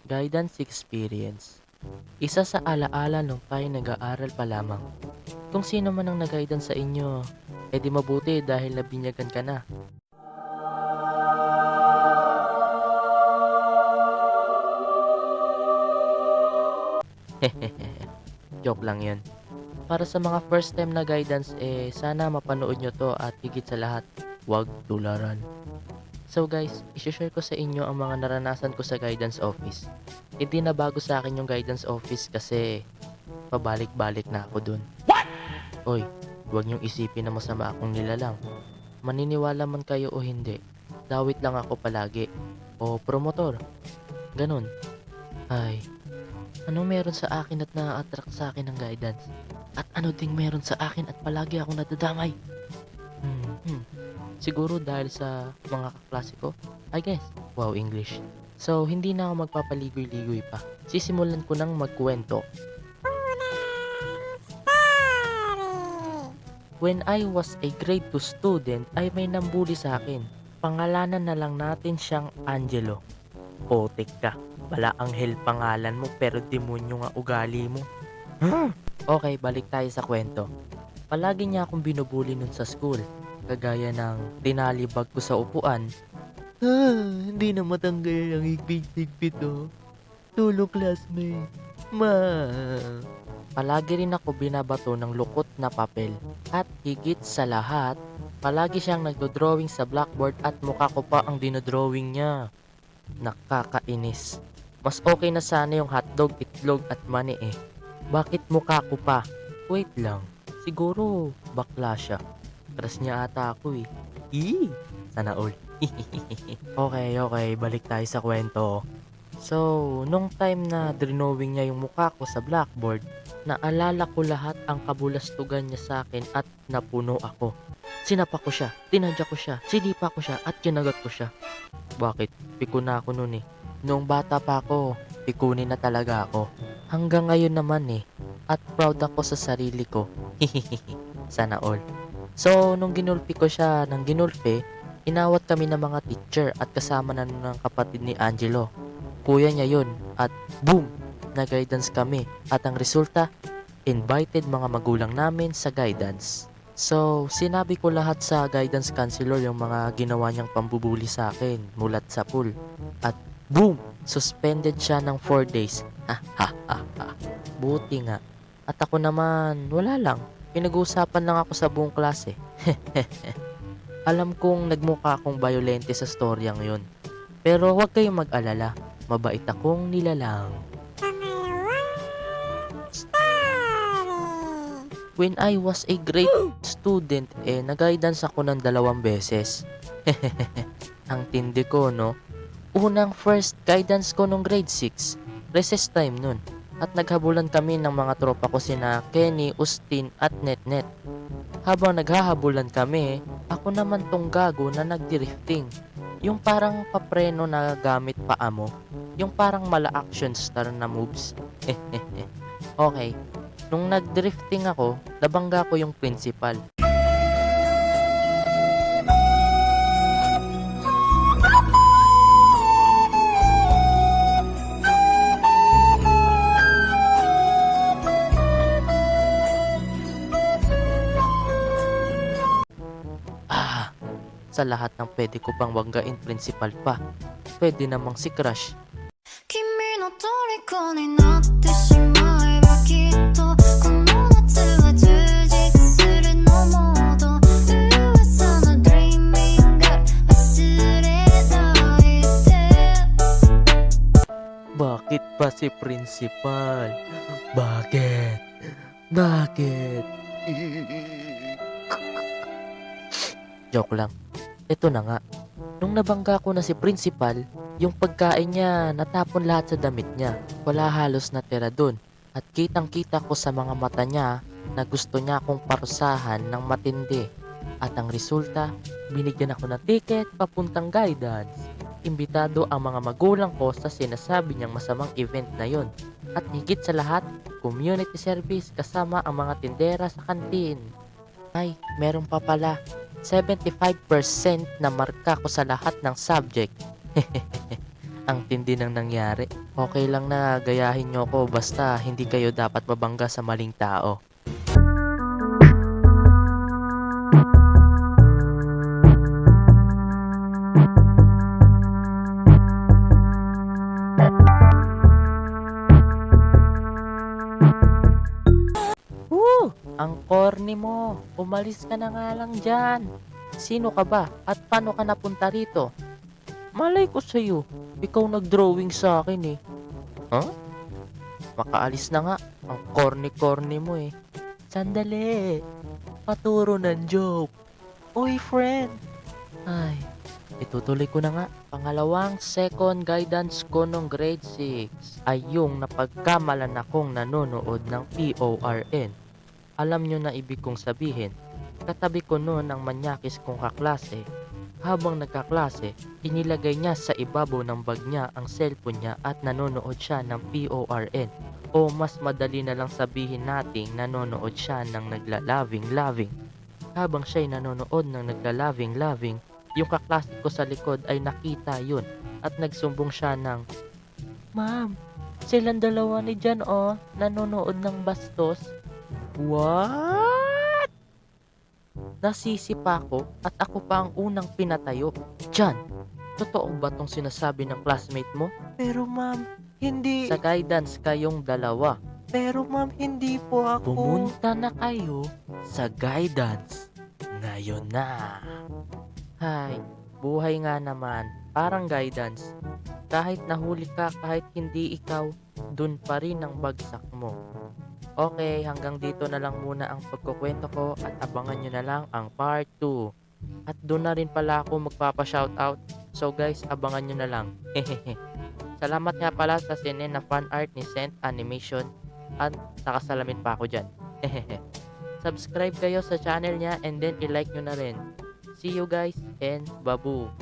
Guidance experience. Isa sa alaala nung tayo nag-aaral pa lamang. Kung sino man ang nag-guidance sa inyo, edi mabuti dahil nabinyagan ka na. Joke lang yun. Para sa mga first time na guidance, sana mapanood nyo to at higit sa lahat, huwag tularan. So guys, isi-share ko sa inyo ang mga naranasan ko sa guidance office. Hindi na bago sa akin yung guidance office kasi pabalik-balik na ako dun. Oy, huwag niyong isipin na masama akong nilalang. Maniniwala man kayo o hindi, dawit lang ako palagi. O promotor, ganun. Ay, anong meron sa akin at na-attract sa akin ng guidance? At ano ding meron sa akin at palagi akong nadadamay? Siguro dahil sa mga kaklase ko, I guess. Wow, English. So, hindi na ako magpapaligoy-ligoy pa. Sisimulan ko nang magkwento. When I was a grade 2 student, ay may nambuli sa akin. Pangalanan na lang natin siyang Angelo. Potek ka. Wala anghel pangalan mo pero demonyo nga ugali mo. Okay, balik tayo sa kwento. Palagi niya akong binubuli nun sa school. Kagaya ng tinalibag ko sa upuan. Hindi na matanggal ang higpit-higpit oh. Tulong classmate. Palagi rin ako binabato ng lukot na papel. At higit sa lahat, palagi siyang nagdodrawing sa blackboard at mukha ko pa ang dinodrawing niya. Nakakainis. Mas okay na sana yung hotdog, itlog at mani eh. Bakit mukha ko pa? Wait lang. Siguro bakla siya. Crush niya ata ako eh. Sana all. Okay, balik tayo sa kwento. So, nung time na drawing niya yung mukha ko sa blackboard, naalala ko lahat ang kabulastugan niya sa akin at napuno ako. Sinapa ko siya, tinadya ko siya, sinipa ko siya at kinagat ko siya. Bakit? Piko na ako nun eh. Noong bata pa ako, pikunin na talaga ako. Hanggang ngayon naman eh. At proud ako sa sarili ko. Sana all. So, nung ginulpi ko siya ng ginulpi, inawat kami ng mga teacher at kasama na ng kapatid ni Angelo. Kuya niya yun at boom! Nag-guidance kami at ang resulta, invited mga magulang namin sa guidance. So, sinabi ko lahat sa guidance counselor yung mga ginawa niyang pambubuli sa akin mulat sa pool. At boom! Suspended siya ng 4 days. Buti nga. At ako naman, wala lang. Pinag-uusapan lang ako sa buong klase. Alam kong nagmukha akong bayolente sa storyang yun. Pero huwag kayong mag-alala. Mabait akong nilalang. When I was a grade student, nag-guidance ako ng 2 beses. Ang tindi ko, no? Unang first guidance ko nung grade 6. Recess time nun. At naghabulan kami ng mga tropa ko sina Kenny, Ustin at Netnet. Habang naghahabulan kami, ako naman tong gago na nagdrifting. Yung parang papreno na gamit paa mo. Yung parang mala action star na moves. Okay, nung nagdrifting ako, nabangga ko yung principal. Sa lahat ng pwede ko pang wanggain principal pa. Pwede namang si Crush. 君の虜になってしまえばきっとこの夏は充実するのもっと噂の dreaming が忘れないで Bakit pa si principal? Bakit? Bakit? Joke lang. Ito na nga. Nung nabangga ko na si principal, yung pagkain niya natapon lahat sa damit niya. Wala halos natira dun. At kitang-kita ko sa mga mata niya na gusto niya akong parusahan ng matindi. At ang resulta, binigyan ako ng ticket papuntang guidance. Imbitado ang mga magulang ko sa sinasabi niyang masamang event na yon. At higit sa lahat, community service kasama ang mga tindera sa kantin. Ay, meron pa pala. 75% na marka ko sa lahat ng subject. Ang tindi ng nangyari. Okay lang na gayahin nyo ko basta hindi kayo dapat mabangga sa maling tao. Woo! Ang corny mo. Umalis ka na nga lang dyan. Sino ka ba? At paano ka napunta rito? Malay ko sa'yo. Ikaw nag-drawing sa akin eh. Huh? Makaalis na nga. Ang corny-corny mo eh. Sandali. Paturo ng joke. Uy, friend. Ay, itutuloy ko na nga. Pangalawang second guidance ko nung grade 6 ay yung napagkamalan akong nanonood ng PORN. Alam nyo na ibig kong sabihin. Katabi ko noon ang manyakis kong kaklase. Habang nagkaklase, inilagay niya sa ibabaw ng bag niya ang cellphone niya at nanonood siya ng PORN. O mas madali na lang sabihin nating nanonood siya ng naglalaving-laving. Habang siya'y nanonood ng naglalaving-laving, yung kaklase ko sa likod ay nakita yun at nagsumbong siya ng, "Ma'am, silang dalawa ni Jan nanonood ng bastos." What? Nasisipa ko at ako pa ang unang pinatayo. Jan, totoo ba tong sinasabi ng classmate mo? Pero ma'am, hindi. Sa guidance kayong dalawa. Pero ma'am, hindi po ako. Pumunta na kayo sa guidance. Ngayon na. Hay, buhay nga naman. Parang guidance. Kahit nahuli ka, kahit hindi ikaw, dun pa rin ang bagsak mo. Okay, hanggang dito na lang muna ang pagkukwento ko at abangan nyo na lang ang part 2. At doon na rin pala ako magpapa-shoutout. So guys, abangan nyo na lang. Salamat nga pala sa sine na fan art ni Sent Animation at nakasalamin pa ako dyan. Subscribe kayo sa channel niya and then i-like nyo na rin. See you guys and babu!